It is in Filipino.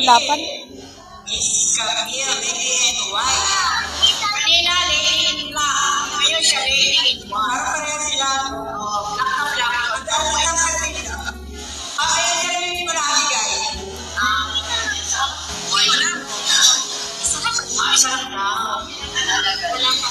pulapan. Miss Camille, lady in white. Kanina, lady in black. Ngayon siya, lady in white. Parang pareha sila. Black na black. Interview mo na kami, guys. Sarap na. Sarap na.